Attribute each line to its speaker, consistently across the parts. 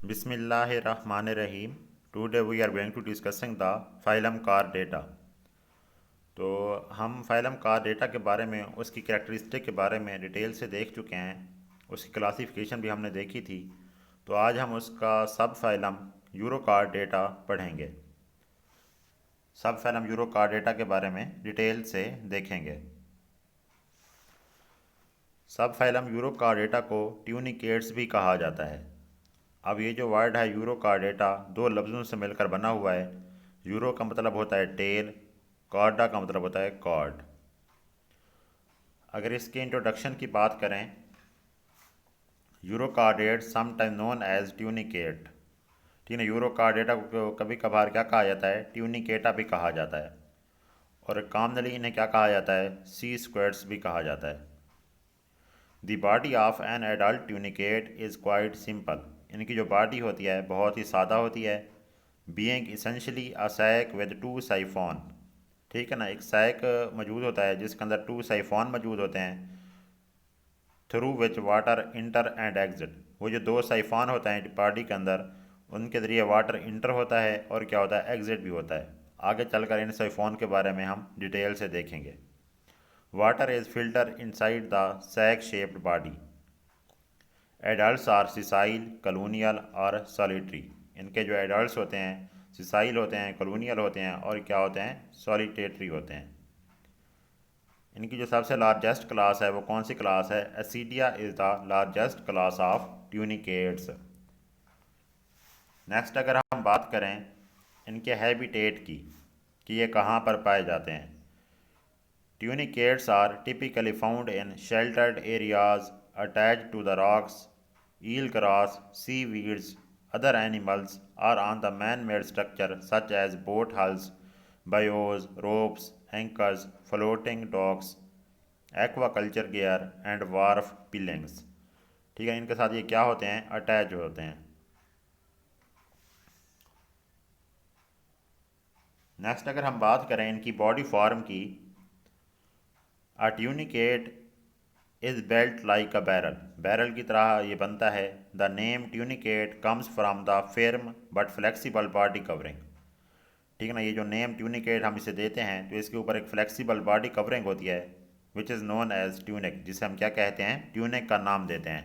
Speaker 1: Bismillahirrahmanirrahim. Today we are going to discussing the phylum car data. तो हम phylum car data के बारे में उसकी कैरेक्टरिस्टिक के बारे में डिटेल से देख चुके हैं। उसकी क्लासिफिकेशन भी हमने देखी थी। तो आज हम उसका सब फाइलम यूरो कार डेटा पढ़ेंगे। सब फाइलम यूरो कार डेटा के बारे में डिटेल से देखेंगे। सब फाइलम यूरो कार डेटा को ट्यूनिकेट्स भी कहा जाता है। अब ये जो वर्ड है यूरो कार डेटा दो लफ्ज़ों से मिलकर बना हुआ है। यूरो का मतलब होता है टेल, कॉर्डा का मतलब होता है कॉर्ड। अगर इसके इंट्रोडक्शन की बात करें, urochordates sometimes known as tunicate. ठीक है, यूरो कार डेटा को कभी कभार क्या कहा जाता है, ट्यूनिकेटा भी कहा जाता है। और कॉमनली इन्हें क्या कहा जाता है, सी स्क्वायर्स भी कहा जाता है। The body of an adult tunicate is quite simple. इनकी जो बॉडी होती है बहुत ही सादा होती है। Being essentially a sac with two siphon. ठीक है ना, एक सैक मौजूद होता है जिसके अंदर टू साइफोन मौजूद होते हैं, through which water enter and exit. वो जो दो साइफोन होते हैं बॉडी के अंदर, उनके ज़रिए वाटर इंटर होता है और क्या होता है, एग्जिट भी होता है। आगे चलकर इन साइफोन के बारे में हम डिटेल से देखेंगे। Water is filter inside the sac shaped body. Adults are sessile, colonial और सॉलिटरी। इनके जो एडल्ट्स होते हैं सिसाइल होते हैं, कलोनियल होते हैं और क्या होते हैं, सॉलिटेटरी होते हैं। इनकी जो सबसे लार्जेस्ट क्लास है वो कौन सी क्लास है, ascidia is the largest class of tunicates. Next अगर हम बात करें इनके हैबिटेट की कि ये कहाँ पर पाए जाते हैं। Tunicates are typically found in sheltered areas attached to the rocks, eelgrass, seaweeds, other animals, or on the man-made structure such as boat hulls, bayous, ropes, anchors, floating docks, aquaculture gear, and wharf pilings। ठीक है, इनके साथ ये क्या होते हैं, attach होते हैं। नेक्स्ट अगर हम बात करें इनकी बॉडी फॉर्म की, a tunicate is belt like a barrel. Barrel की तरह ये बनता है। The name tunicate comes from the firm but flexible body covering. ठीक है ना, ये जो नेम ट्यूनिकेट हम इसे देते हैं तो इसके ऊपर एक फ्लेक्सिबल बॉडी कवरिंग होती है which is known as tunic, जिसे हम क्या कहते हैं, ट्यूनिक का नाम देते हैं।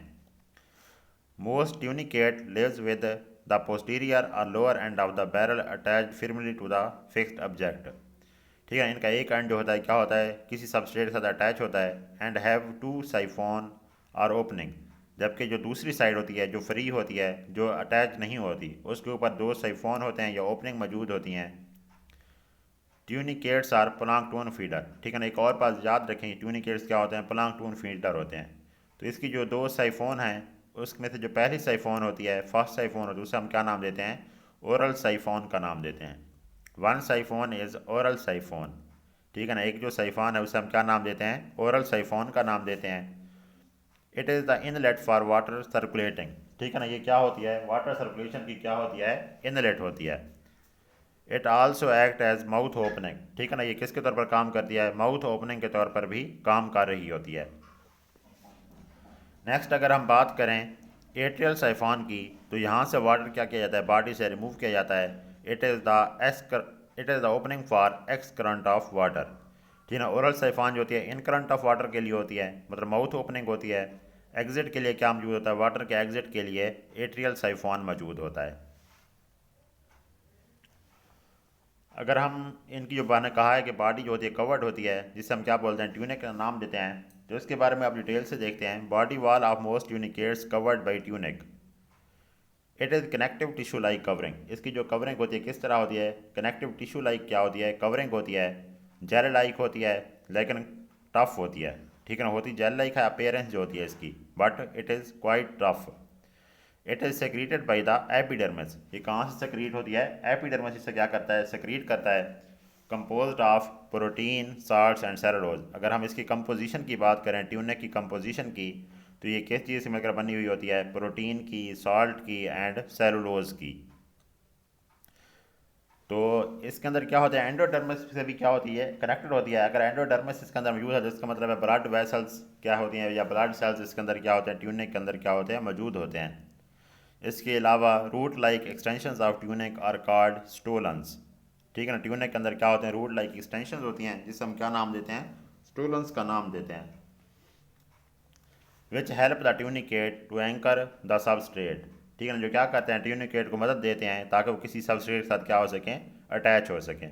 Speaker 1: Most tunicate lives with the posterior or lower end of the barrel attached firmly to the fixed object. ठीक है, इनका एक एंड जो होता है क्या होता है, किसी सबस्ट्रेट के साथ अटैच होता है। एंड हैव टू साइफोन और ओपनिंग। जबकि जो दूसरी साइड होती है जो फ्री होती है, जो अटैच नहीं होती, उसके ऊपर दो साइफोन होते हैं या ओपनिंग मौजूद होती हैं। Tunicates are plankton feeder. ठीक है ना, एक और बात याद रखें, ट्यूनिकेट्स क्या होते हैं, प्लांक्टोन फीडर होते हैं। तो इसकी जो दो साइफोन हैं उसमें से जो पहली साइफोन होती है, फर्स्ट साइफोन होती है, उसे हम क्या नाम देते हैं, ओरल साइफोन का नाम देते हैं। One siphon is oral siphon. ठीक है ना, एक जो साइफोन है उसे हम क्या नाम देते हैं, ओरल साइफोन का नाम देते हैं। It is the inlet for water circulating. ठीक है ना, ये क्या होती है, वाटर सर्कुलेशन की क्या होती है, इनलेट होती है। It also act as mouth opening. ठीक है ना, ये किसके तौर पर काम करती है, माउथ ओपनिंग के तौर पर भी काम कर रही होती है। नेक्स्ट अगर हम बात करें एट्रियल साइफॉन की, तो यहाँ से वाटर क्या किया जाता है, बॉडी से रिमूव किया जाता है। It is the opening for x current of water. ठीक है ना, ओरल साइफॉन जो होती है इन करंट ऑफ वाटर के लिए होती है, मतलब माउथ ओपनिंग होती है। एग्जिट के लिए क्या मौजूद होता है, वाटर के एग्जिट के लिए एट्रियल साइफॉन मौजूद होता है। अगर हम इनकी जो मैंने कहा है कि बॉडी जो होती है कवर्ड होती है, जिसे हम क्या बोलते हैं, ट्यूनिक का नाम देते हैं, तो इसके बारे में आप डिटेल से देखते हैं। Body wall of most tunicates covered by tunic. It is connective tissue like covering. इसकी जो कवरिंग होती है किस तरह होती है, कनेक्टिव टिश्यू लाइक क्या होती है, कवरिंग होती है। जेल लाइक होती है लेकिन टफ होती है। ठीक है ना, होती जेल लाइक है अपेयरेंस जो होती है इसकी, but it is quite tough. It is secreted by the epidermis. ये कहाँ से सेक्रीट होती है, एपिडर्मिस इससे क्या करता है, सेक्रीट करता है। Composed of protein, salts and cellulose. अगर हम इसकी कंपोजिशन की बात करें, ट्यूनिक की कंपोजिशन की, तो ये किस चीज़ से मिलकर बनी हुई होती है, प्रोटीन की, सॉल्ट की एंड सेलुलोज की। तो इसके अंदर क्या होता है, एंडोडर्मिस से भी क्या होती है, कनेक्टेड होती है। अगर एंडोडर्मिस इसके अंदर मौजूद है तो इसका मतलब है ब्लड वेसल्स क्या होती हैं, या ब्लड सेल्स इसके अंदर क्या होते हैं, ट्यूनिक के अंदर क्या होते हैं, मौजूद होते हैं। इसके अलावा root like extensions of tunic are called stolons. ठीक है ना, ट्यूनिक के अंदर क्या होते हैं, रूट लाइक एक्सटेंशंस होती हैं जिसे हम क्या नाम देते हैं, स्टोलन्स का नाम देते हैं। Which help the tunicate to anchor the substrate. ठीक है ना, जो क्या करते हैं, ट्यूनिकेट को मदद देते हैं ताकि वो किसी सबस्ट्रेट के साथ क्या हो सकें, अटैच हो सकें।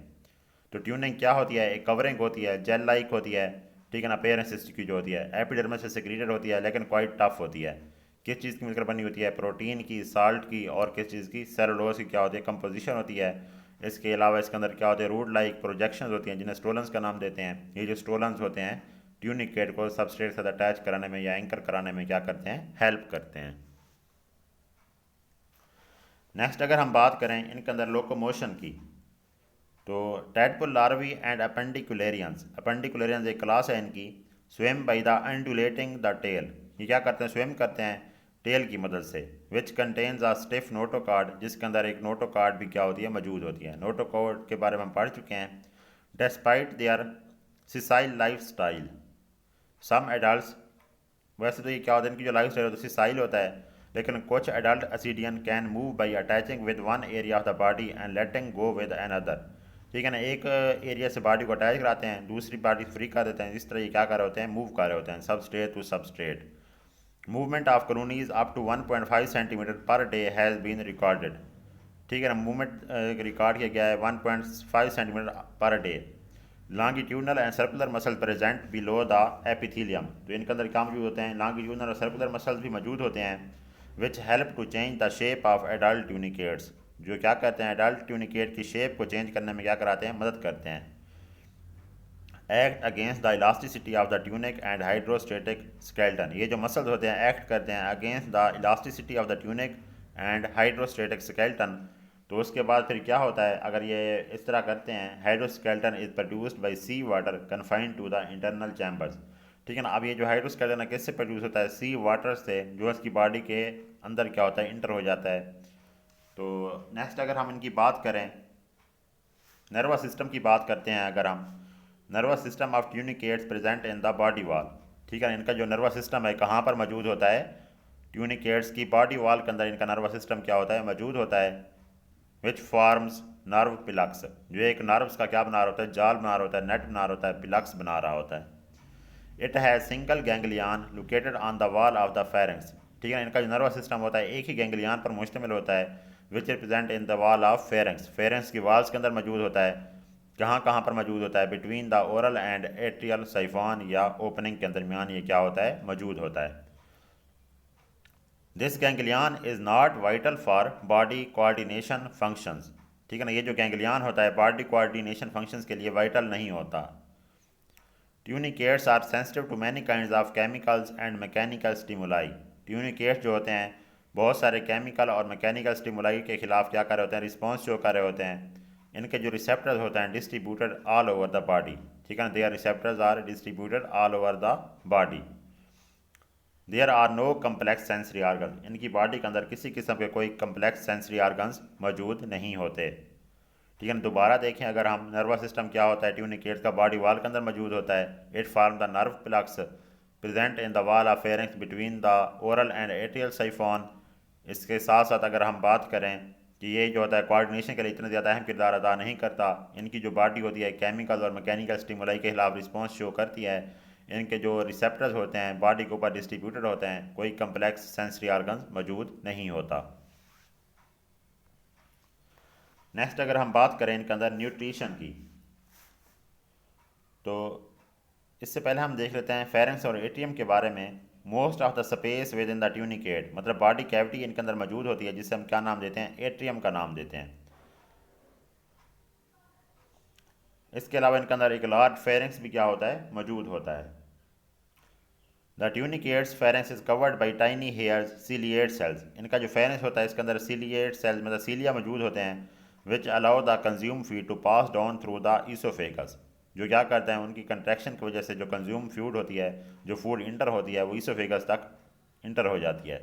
Speaker 1: तो ट्यूनिंग क्या होती है, एक कवरिंग होती है, जेल लाइक होती है। ठीक है ना, पेरेंसिस की जो होती है, एपिडर्मिस से सिक्रीटेड होती है लेकिन क्वाइट टफ होती है। किस चीज़ की मिलकर बनी होती है, प्रोटीन की, साल्ट की, और किस चीज़ की, सेलुलोज की क्या होती है, कंपोजिशन होती है। इसके अलावा इसके अंदर क्या होते हैं, रूट लाइक प्रोजेक्शंस होती हैं जिन्हें स्टोलन्स का नाम देते हैं। ये जो स्टोलन्स होते हैं ट्यूनिकेट को सबस्ट्रेट के साथ अटैच कराने में या एंकर कराने में क्या करते हैं, हेल्प करते हैं। नेक्स्ट अगर हम बात करें इनके अंदर लोकोमोशन की, तो tadpole larvae and appendicularians, appendicularians एक क्लास है इनकी, swim by the undulating the tail, ये क्या करते हैं, स्विम करते हैं टेल की मदद से। Which contains a stiff notochord, जिसके अंदर एक नोटोकार्ड भी क्या होती है, मौजूद होती है। नोटोकार्ड के बारे में हम पढ़ चुके हैं। Despite their sessile life style, some adult, वैसे तो ये क्या होता है, इनकी जो लाइफ स्टाइल होता है सिसाइल होता है, लेकिन कुछ adult ascidian can move by attaching with one area of the body and letting go with another. ठीक है ना, एक एरिया से बॉडी को अटैच कराते हैं, दूसरी बॉडी फ्री कर देते हैं। इस तरह ये क्या कर रहे होते हैं, मूव कर रहे होते हैं substrate to substrate. Movement of colonies up to 1.5 centimetre per day has been recorded. ठीक है ना, मूवमेंट रिकॉर्ड किया गया है 1.5 centimetre per day. Longitudinal and circular muscle present below the epithelium, तो इनके अंदर क्या मौजूद होते हैं, लॉन्गिट्यूडनल और सर्कुलर मसल्स भी मौजूद होते हैं। Which help to change the shape of adult tunicates, जो क्या कहते हैं, एडल्ट ट्यूनिकेट की शेप को चेंज करने में क्या कराते हैं, मदद करते हैं। Act against the elasticity of the tunic and hydrostatic skeleton, ये जो मसल्स होते हैं एक्ट करते हैं against the elasticity of the tunic and hydrostatic skeleton. तो उसके बाद फिर क्या होता है, अगर ये इस तरह करते हैं, hydroskeleton is produced by sea water confined to the internal chambers. ठीक है ना, अब ये जो हाइड्रोस्केल्टन है किससे प्रोड्यूस होता है, सी वाटर से, जो इसकी बॉडी के अंदर क्या होता है, इंटर हो जाता है। तो नेक्स्ट अगर हम इनकी बात करें, नर्वस सिस्टम की बात करते हैं अगर हम, nervous system of tunicates present in the body wall. ठीक है, इनका जो नर्वस सिस्टम है कहाँ पर मौजूद होता है, ट्यूनिकेट्स की बॉडी वॉल के अंदर इनका नर्वस सिस्टम क्या होता है, मौजूद होता है। विच फॉर्म्स नर्व पिलक्स, जो एक नर्व्स का क्या बना रहा होता है, जाल बना रहा होता है, नेट बना रहा होता है, पिलक्स बना रहा होता है। It has single ganglion located on the wall of the pharynx. ठीक है, इनका जो नर्वस सिस्टम होता है एक ही गैंग्लियन पर मुश्तमिल होता है। Which represent in the wall of pharynx, pharynx की वॉल्स के अंदर मौजूद होता है। कहाँ कहाँ पर मौजूद होता है, between the oral and atrial साइफॉन, या ओपनिंग के दरमियान ये क्या होता है, मौजूद होता है। This ganglion is not vital for body coordination functions. ठीक है ना, ये जो गैंग्लियन होता है बॉडी कोऑर्डिनेशन फंक्शंस के लिए वाइटल नहीं होता। Tunicates are sensitive to many kinds of chemicals and mechanical stimuli, tunicates जो होते हैं बहुत सारे केमिकल और मैकेनिकल स्टिमुलाई के खिलाफ क्या कर रहे होते हैं, रिस्पॉन्स शो कर रहे होते हैं। इनके जो रिसेप्टर्स होते हैं distributed all over the body. ठीक है ना, their receptors are distributed all over the body. There are no complex sensory organ, इनकी बॉडी के अंदर किसी किस्म के कोई कम्प्लेक्स सेंसरी आर्गन्स मौजूद नहीं होते। ठीक है ना, दोबारा देखें अगर हम, नर्वस सिस्टम क्या होता है, ट्यूनिकेट्स का बॉडी वॉल के अंदर मौजूद होता है। It form the nerve plucks present in the wall of pharynx between the oral and atrial साइफॉन। इसके साथ साथ अगर हम बात करें कि ये जो होता है कोऑर्डिनेशन के लिए इतना ज़्यादा अहम किरदार अदा नहीं करता। इनकी जो बॉडी होती है केमिकल और मैकेनिकल स्टिमुलाई के खिलाफ रिस्पॉन्स शो करती है। इनके जो रिसेप्टर्स होते हैं बॉडी के ऊपर डिस्ट्रीब्यूटेड होते हैं, कोई कम्प्लेक्स सेंसरी आर्गन मौजूद नहीं होता। नेक्स्ट अगर हम बात करें इनके अंदर न्यूट्रिशन की, तो इससे पहले हम देख लेते हैं फेरेंक्स और एट्रियम के बारे में। Most of the space with in the tunicate, मतलब बॉडी कैविटी इनके अंदर मौजूद होती है जिसे हम क्या नाम देते हैं, एट्रियम का नाम देते हैं। इसके अलावा इनके अंदर एक लार्ज फेरेंक्स भी क्या होता है, मौजूद होता है। The tunicate's pharynx is covered by tiny hairs ciliated cells, इनका जो फेरेंक्स होता है इसके अंदर सीलिएट सेल्स मतलब सीलिया मौजूद होते हैं। Which allow the consume feed to pass down through the oesophagus, जो क्या करते हैं उनकी कंट्रैक्शन की वजह से जो कंज्यूम फूड होती है, जो फूड इंटर होती है वो ईसोफेगस तक इंटर हो जाती है।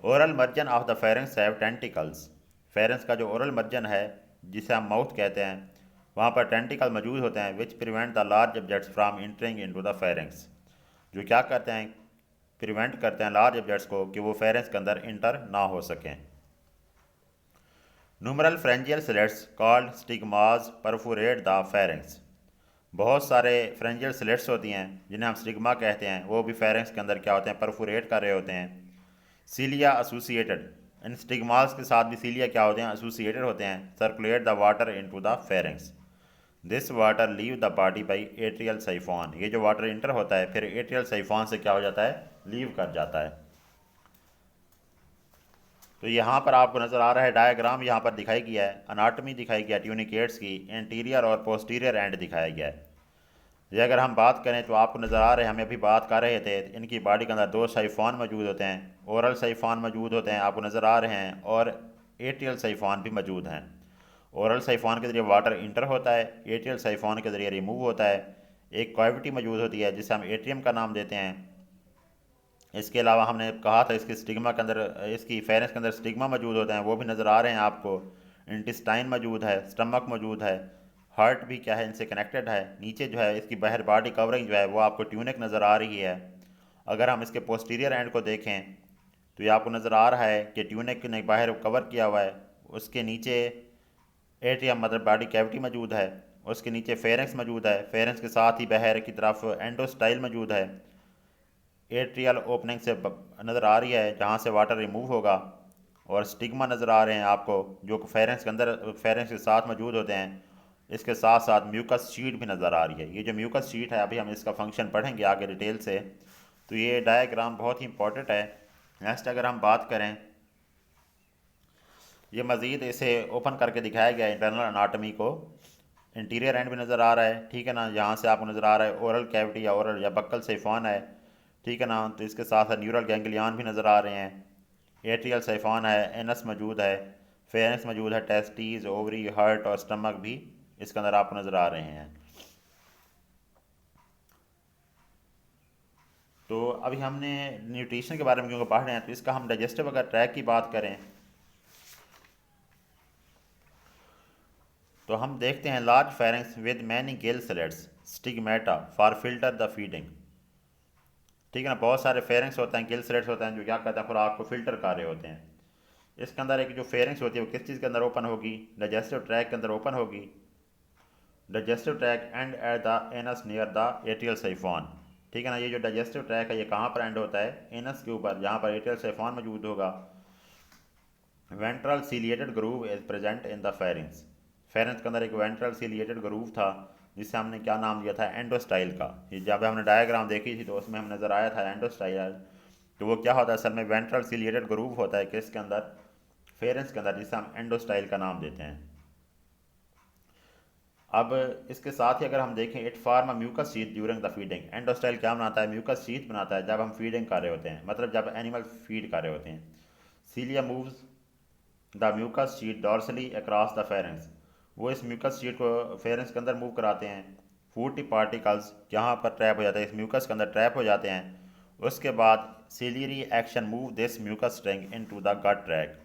Speaker 1: Oral मर्जन of the pharynx have tentacles, pharynx का जो ओरल मर्जन है जिसे हम माउथ कहते हैं, वहाँ पर टेंटिकल मौजूद होते हैं। Which prevent the large objects from entering into the pharynx, जो क्या करते हैं, प्रिवेंट करते हैं लार्ज ऑब्जेक्ट्स को कि वो फेरेंक्स के अंदर इंटर ना हो सकें। Numeral फ्रेंजियल slits called stigmas perforate the pharynx. बहुत सारे फ्रेंजियल स्लिट्स होती हैं जिन्हें हम स्टिग्मा कहते हैं, वो भी फेरेंक्स के अंदर क्या होते हैं, परफोरेट कर रहे होते हैं। सीलिया एसोसिएटेड, इन स्टिग्मास के साथ भी सीलिया क्या होते हैं, एसोसिएटेड होते हैं। Circulate the water into the pharynx, this water leave the body by atrial साइफॉन। ये जो वाटर इंटर होता है फिर एट्रियल साइफॉन से क्या हो जाता है, लीव कर जाता है। तो यहाँ पर आपको नज़र आ रहा है डायग्राम यहाँ पर दिखाई गया है, अनाटमी दिखाई गया ट्यूनिकेट्स की, इंटीरियर और पोस्टीरियर एंड दिखाया गया है। ये अगर हम बात करें तो आपको नज़र आ रहे हैं, हम अभी बात कर रहे थे, इनकी बॉडी के अंदर दो साइफॉन मौजूद होते हैं, ओरल साइफॉन मौजूद होते हैं आपको नज़र आ रहे हैं, और एट्रियल साइफॉन भी मौजूद हैं। ओरल साइफॉन के ज़रिए वाटर इंटर होता है, एट्रियल साइफॉन के ज़रिए रिमूव होता है। एक कैविटी मौजूद होती है जिसे हम एट्रियम का नाम देते हैं। इसके अलावा हमने कहा था इसके स्टिग्मा के अंदर, इसकी फेरेंक्स के अंदर स्टिग्मा मौजूद होते हैं, वो भी नज़र आ रहे हैं आपको। इंटेस्टाइन मौजूद है, स्टमक मौजूद है, हार्ट भी क्या है इनसे कनेक्टेड है। नीचे जो है इसकी बाहर बॉडी कवरिंग जो है वो आपको ट्यूनिक नज़र आ रही है। अगर हम इसके पोस्टीरियर एंड को देखें तो ये आपको नज़र आ रहा है कि ट्यूनिक ने बाहर कवर किया हुआ है, उसके नीचे एट्रियम मतलब बॉडी कैविटी मौजूद है, उसके नीचे फेरेंक्स मौजूद है, फेरेंक्स के साथ ही बाहर की तरफ एंडोस्टाइल मौजूद है। एट्रियल ओपनिंग से नज़र आ रही है जहाँ से वाटर रिमूव होगा, और स्टिग्मा नज़र आ रहे हैं आपको जो फेरेंक्स के अंदर, फेरेंक्स के साथ मौजूद होते हैं। इसके साथ साथ म्यूकस शीट भी नज़र आ रही है। ये जो म्यूकस शीट है अभी हम इसका फंक्शन पढ़ेंगे आगे डिटेल से, तो ये डायग्राम बहुत ही इंपॉर्टेंट है। नेक्स्ट अगर हम बात करें, ये मज़ीद इसे ओपन करके दिखाया गया है इंटरनल अनाटमी को। इंटीरियर एंड भी नज़र आ रहा है, ठीक है ना, यहाँ से आपको नज़र आ रहा है ओरल कैविटी या ओरल या बक्कल साइफॉन है, ठीक है ना। तो इसके साथ साथ न्यूरल गैंग्लियन भी नज़र आ रहे हैं, एट्रियल साइफॉन है, एनस मौजूद है, फेरेंक्स मौजूद है, टेस्टीज, ओवरी, हार्ट और स्टमक भी इसके अंदर आपको नज़र आ रहे हैं। तो अभी हमने न्यूट्रिशन के बारे में क्योंकि पढ़ रहे हैं, तो इसका हम डाइजेस्टिव अगर ट्रैक की बात करें तो हम देखते हैं large pharynx with many gill slits stigmata for filter the feeding, ठीक है ना। बहुत सारे फेरेंक्स होते हैं, गिल स्लिट्स होते हैं जो क्या करते हैं खुराक को फिल्टर कर रहे होते हैं। इसके अंदर एक जो फेरेंक्स होती है वो किस चीज़ के अंदर ओपन होगी, डाइजेस्टिव ट्रैक के अंदर ओपन होगी। Digestive track and at the anus near the atrial साइफॉन, ठीक है ना। ये जो डाइजेस्टिव ट्रैक है ये कहाँ पर एंड होता है, एनस के ऊपर, जहाँ पर एट्रियल साइफॉन मौजूद होगा। Ventral ciliated groove is present in the pharynx, pharynx के अंदर एक वेंट्रल सीलिएटेड ग्रूव था जिसे हमने क्या नाम दिया था, एंडोस्टाइल का। ये जब हमने डायग्राम देखी थी तो उसमें हमें नज़र आया था एंडोस्टाइल। तो वो क्या होता है, असल में वेंट्रल सीलिएटेड ग्रूव होता है किसके अंदर, फेरेंक्स के अंदर, जिसे हम एंडोस्टाइल का नाम देते हैं। अब इसके साथ ही अगर हम देखें, it form a mucus sheath during the feeding. Endostyle क्या बनाता है, म्यूकस शीथ बनाता है जब हम फीडिंग कर रहे होते हैं, मतलब जब एनिमल फीड कर रहे होते हैं। Cilia moves the mucus sheet dorsally across the pharynx, वो इस म्यूकस शीट को फेरेंक्स के अंदर मूव कराते हैं। फूड पार्टिकल्स यहाँ पर ट्रैप हो जाते हैं, इस म्यूकस के अंदर ट्रैप हो जाते हैं। उसके बाद ciliary action move this mucus string in to the gut track,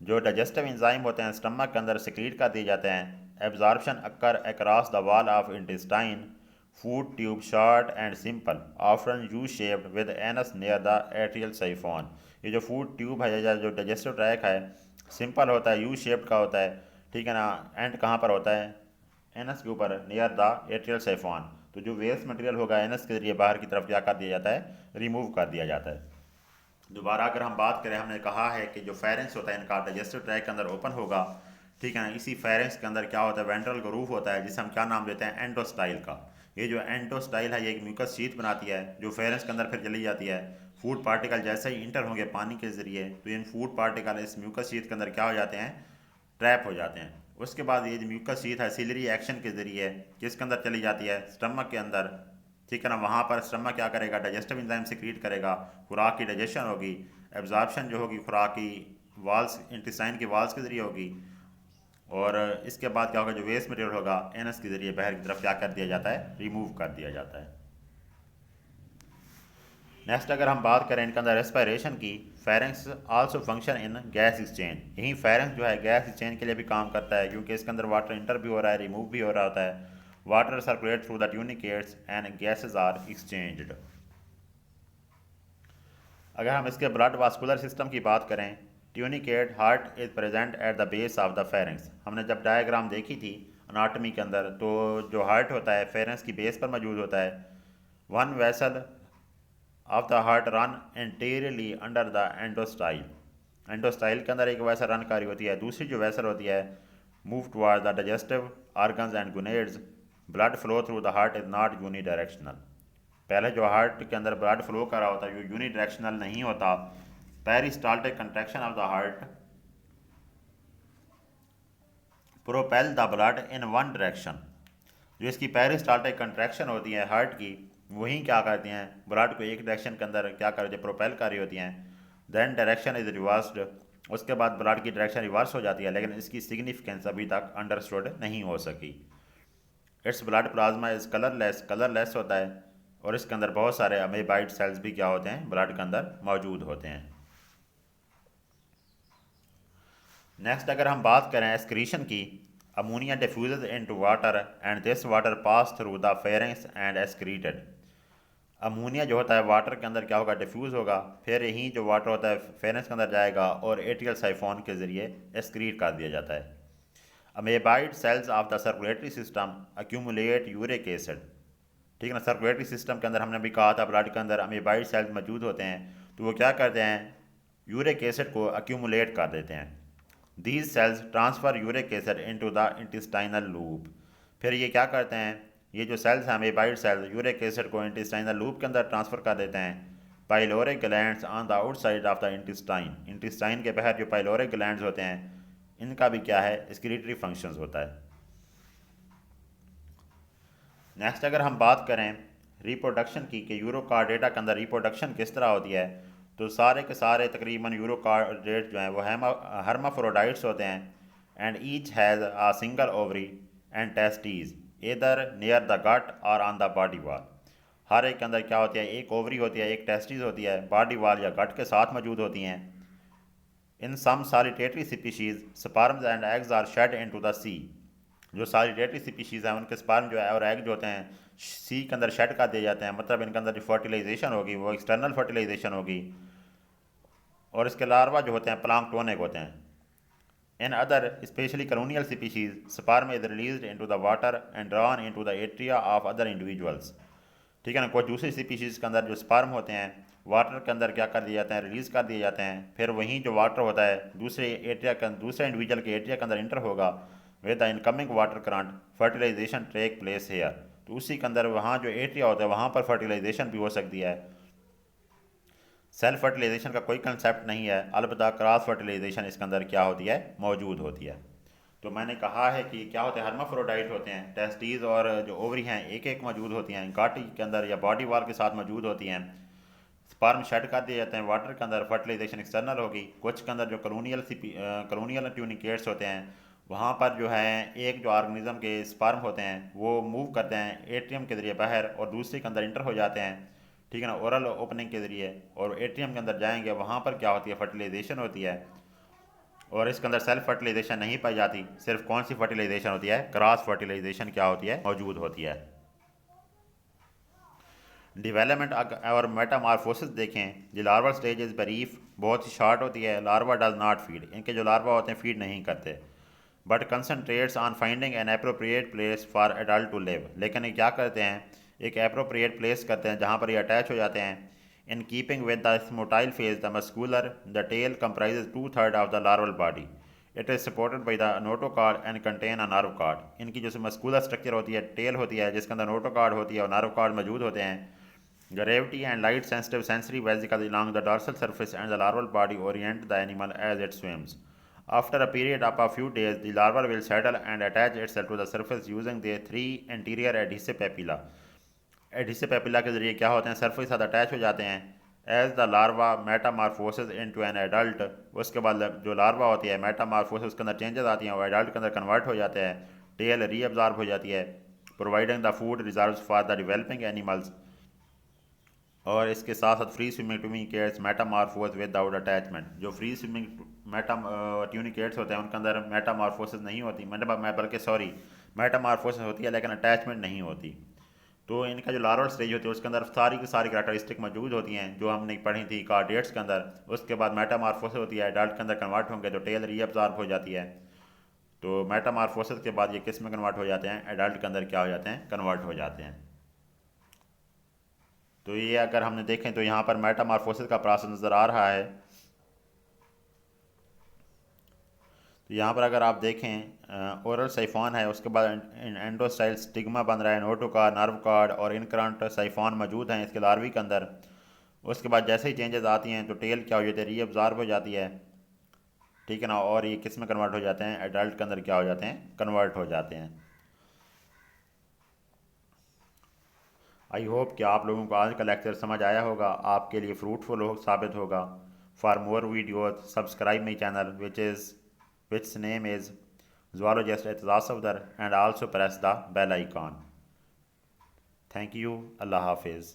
Speaker 1: जो डाइजेस्टिव एंजाइम होते हैं स्टमक के अंदर सिक्रीट कर दिए जाते हैं। Absorption occur across the wall of intestine, food tube short and simple often U shaped with anus near the atrial साइफॉन। ये जो फूड ट्यूब है या जो डाइजेस्टिव ट्रैक है सिंपल होता है, यू शेप्ड का होता है, ठीक है ना। एंड कहाँ पर होता है, एनस के ऊपर नियर द एट्रियल साइफॉन। तो जो वेस्ट मटेरियल होगा एनस के जरिए बाहर की तरफ क्या कर दिया जाता है, रिमूव कर दिया जाता है। दोबारा अगर हम बात करें, हमने कहा है कि जो फेरेंक्स होता है इनका डाइजेस्टिव ट्रैक के अंदर ओपन होगा, ठीक है ना। इसी फेरेंक्स के अंदर क्या होता है, वेंट्रल ग्रूव होता है जिसे हम क्या नाम देते हैं, एंडोस्टाइल का। ये जो एंडोस्टाइल है ये एक म्यूकस शीथ बनाती है जो फेरेंक्स के अंदर फिर चली जाती है। फूड पार्टिकल जैसे ही इंटर होंगे पानी के ज़रिए तो इन फूड पार्टिकल इस म्यूकस शीथ के अंदर क्या हो जाते हैं, ट्रैप हो जाते हैं। उसके बाद ये जो म्यूकस शीथ है सिलरी एक्शन के ज़रिए किसके अंदर चली जाती है, स्टमक के अंदर, ठीक है ना। वहाँ पर स्टमक क्या करेगा, डाइजेस्टिव एंजाइम सिक्रीट करेगा, खुराक की डाइजेशन होगी। एब्जॉर्प्शन जो होगी खुराक की वाल्स, इंटेस्टाइन की वाल्स के ज़रिए होगी। और इसके बाद क्या होगा, जो वेस्ट मटेरियल होगा एनस के ज़रिए बाहर की तरफ क्या कर दिया जाता है, रिमूव कर दिया जाता है। नेक्स्ट अगर हम बात करें इनके अंदर रेस्पिरेशन की, pharynx also function in gas exchange. यही फेरेंक्स जो है गैस एक्सचेंज के लिए भी काम करता है क्योंकि इसके अंदर वाटर इंटर भी हो रहा है, रिमूव भी हो रहा होता है। Water circulate through the tunicates and gases are exchanged. अगर हम इसके ब्लड वास्कुलर सिस्टम की बात करें, tunicate heart is present at the base of the pharynx. हमने जब डायग्राम देखी थी अनाटमी के अंदर, तो जो हार्ट होता है फेरेंक्स की बेस पर मौजूद होता है। One vessel of the heart run anteriorly under the endostyle. Endostyle के अंदर एक वैसल रन कारी होती है। दूसरी जो वैसल होती है move toward the digestive organs and gonads. Blood flow through the heart is not unidirectional. पहले जो हार्ट के अंदर ब्लड फ्लो कर रहा होता है जो यूनिडायरेक्शनल नहीं होता। Peristaltic contraction of the heart propel the blood in one direction. जो इसकी पेरिस्टाल्टिक कंट्रैक्शन होती है हार्ट की, वही क्या करती हैं, ब्लड को एक डायरेक्शन के अंदर क्या कर रही है, प्रोपेल कर रही होती हैं। Then direction is reversed. उसके बाद ब्लड की डायरेक्शन रिवर्स हो जाती है, लेकिन इसकी सिग्निफिकेंस अभी तक अंडरस्टूड नहीं हो सकी। Its blood plasma is colourless होता है, और इसके अंदर बहुत सारे अमीबाइड सेल्स भी क्या होते हैं, ब्लड के अंदर मौजूद होते हैं। नेक्स्ट अगर हम बात करें एक्सक्रीशन की, ammonia diffuses into water and this water pass through the pharynx and excreted. Ammonia जो होता है वाटर के अंदर क्या होगा, डिफ्यूज़ होगा, फिर यही जो वाटर होता है फेरेंक्स के अंदर जाएगा और एट्रियल साइफोन के ज़रिए एक्सक्रीट कर दिया जाता है। Amoeboid cells of the circulatory system accumulate uric acid. ठीक है ना, सर्कुलेटरी सिस्टम के अंदर हमने भी कहा था ब्लड के अंदर अमेबाइड सेल्स मौजूद होते हैं, तो वो क्या करते हैं, यूरिक एसिड को अक्यूमुलेट कर देते हैं। These cells transfer uric acid into the intestinal loop. फिर ये क्या करते हैं, ये जो सेल्स हैं अमीबाइड सेल्स यूरिक एसिड को इंटेस्टाइनल लूप के अंदर ट्रांसफ़र कर देते हैं। Pyloric glands on the outside of the intestine. Intestine के बाहर जो पाइलोरिक ग्लैंड्स होते हैं, इनका भी क्या है, एक्सक्रीटरी फंक्शंस होता है। नेक्स्ट अगर हम बात करें रिप्रोडक्शन की कि यूरोकार्डेटा के अंदर रिप्रोडक्शन किस तरह होती है, तो सारे के सारे तकरीबन यूरोकार्डेट जो हैं वो हर्माफ्रोडाइट्स होते हैं। And each has a single ovary and testes इधर नियर द गट और ऑन द बॉडी वॉल। हर एक के अंदर क्या होती है, एक ओवरी होती है, एक टेस्टीज होती है, बॉडी वॉल या गट के साथ मौजूद होती हैं। In some solitary species sperms and eggs are shed into the sea. जो सॉलिटेटरी स्पीशीज़ हैं उनके स्पर्म जो है और एग जो होते हैं सी के अंदर शेड कर दिए जाते हैं, मतलब इनके अंदर जो फर्टिलाइजेशन होगी वो एक्सटर्नल फर्टिलाइजेशन होगी। और इसके लार्वा जो होते हैं प्लांक्टोनिक होते हैं। In other specially colonial species sperm is released into the water and drawn into the atria of other individuals. ठीक है ना, कुछ दूसरी स्पीशीज़ के अंदर जो स्पर्म होते हैं वाटर के अंदर क्या कर दिए जाते हैं, रिलीज़ कर दिए जाते हैं। फिर वहीं जो वाटर होता है दूसरे एट्रिया के दूसरे इंडिविजुअल के एट्रिया के अंदर इंटर होगा। With the incoming water current fertilisation take place here. तो उसी के अंदर वहाँ जो एट्रिया होता है वहाँ पर फर्टिलाइजेशन भी हो सकती है। सेल्फ फर्टिलाइजेशन का कोई कंसेप्ट नहीं है, अलबत्ता क्रॉस फर्टिलाइजेशन इसके अंदर क्या होती है, मौजूद होती है। तो मैंने कहा है कि क्या होते हैं, हर्माफ्रोडाइट होते हैं, टेस्टीज और जो ओवरी हैं एक एक मौजूद होती हैं, गाटी के अंदर या बॉडी वॉल के साथ मौजूद होती हैं। स्पर्म शेड कर दिए जाते हैं वाटर के अंदर, फर्टिलाइजेशन एक्सटर्नल होगी। कुछ के अंदर जो कलोनियल ट्यूनिकेट्स होते हैं वहाँ पर जो है एक जो ऑर्गेनिज्म के स्पर्म होते हैं वो मूव करते हैं एट्रियम के ज़रिए बाहर और दूसरे के अंदर इंटर हो जाते हैं। ठीक है ना, ओरल ओपनिंग के ज़रिए, और एट्रियम के अंदर जाएंगे, वहाँ पर क्या होती है, फर्टिलाइजेशन होती है। और इसके अंदर सेल्फ फर्टिलाइजेशन नहीं पाई जाती, सिर्फ कौन सी फर्टिलाइजेशन होती है, क्रॉस फर्टिलाइजेशन क्या होती है, मौजूद होती है। डिवेलपमेंट और मेटामॉर्फोसिस देखें, जो लार्वा स्टेज इज़ ब्रीफ, बहुत ही शॉर्ट होती है। लार्वा डज नॉट फीड, इनके जो लार्वा होते हैं फीड नहीं करते, but concentrates on finding an appropriate place for adult to live. लेकिन ये क्या करते हैं, एक अप्रोप्रिएट प्लेस करते हैं जहाँ पर ये अटैच हो जाते हैं। In keeping with the motile phase the muscular the tail comprises 2/3 of the larval body. It is supported by the notochord and contain a nerve cord. इनकी जो मस्कुलर स्ट्रक्चर होती है, टेल होती है जिसके अंदर नोटोकार्ड होती है और नर्व कार्ड मौजूद होते हैं। Gravity and light sensitive sensory vesicles along the dorsal surface and the larval body orient the animal as it swims. After a period of a few days, the larva will settle and attach itself to the surface using the three anterior adhesive papilla. Adhesive papilla के जरिए क्या होते हैं, surface साथ attach हो जाते हैं। As the larva metamorphoses into an adult, उसके बाद जो लार्वा होती है मेटामॉर्फोसिस उसके अंदर चेंजेस आती हैं, वो एडल्ट के अंदर कन्वर्ट हो जाते हैं। टेल रीअब्जॉर्ब हो जाती है, providing the food reserves for the developing animals. और इसके साथ साथ free swimming tunicates metamorphose without attachment. जो फ्री स्विमिंग ट्यूनिकेट्स होते हैं उनके अंदर मेटामॉर्फोसिस नहीं होती, मतलब मैं बल्कि सॉरी मेटामॉर्फोसिस होती है लेकिन अटैचमेंट नहीं होती। तो इनका जो लार्वल स्टेज होती है उसके अंदर सारी की सारी करैक्टरिस्टिक मौजूद होती हैं जो हमने पढ़ी थी कार्डिएट्स के अंदर। उसके बाद मेटामॉर्फोसिस होती है, एडल्ट के अंदर कन्वर्ट होंगे तो टेल रीअब्जॉर्ब हो जाती है। तो मेटामॉर्फोसिस के बाद ये किस में कन्वर्ट हो जाते हैं, एडल्ट के अंदर क्या हो जाते हैं, कन्वर्ट हो जाते हैं। तो ये अगर हमने देखें तो यहाँ पर मेटामॉर्फोसिस का प्रोसेस नज़र आ रहा है। तो यहाँ पर अगर आप देखें ओरल साइफॉन है, उसके बाद एंडोस्टाइल स्टिग्मा बन रहा है, नोटोकार्ड, नर्व कार्ड और इनक्रंट साइफॉन मौजूद हैं इसके लार्वी के अंदर। उसके बाद जैसे ही चेंजेस आती हैं तो टेल क्या हो जाती है, रीअब्जॉर्ब हो जाती है, ठीक है ना। और ये किस में कन्वर्ट हो जाते हैं, एडल्ट के अंदर क्या हो जाते हैं, कन्वर्ट हो जाते हैं। आई होप कि आप लोगों को आज का लेक्चर समझ आया होगा, आपके लिए फ्रूटफुल हो साबित होगा। For more videos subscribe my channel which name is zoologist Etazaz Safdar, and also press the bell icon. Thank you. Allah Hafiz.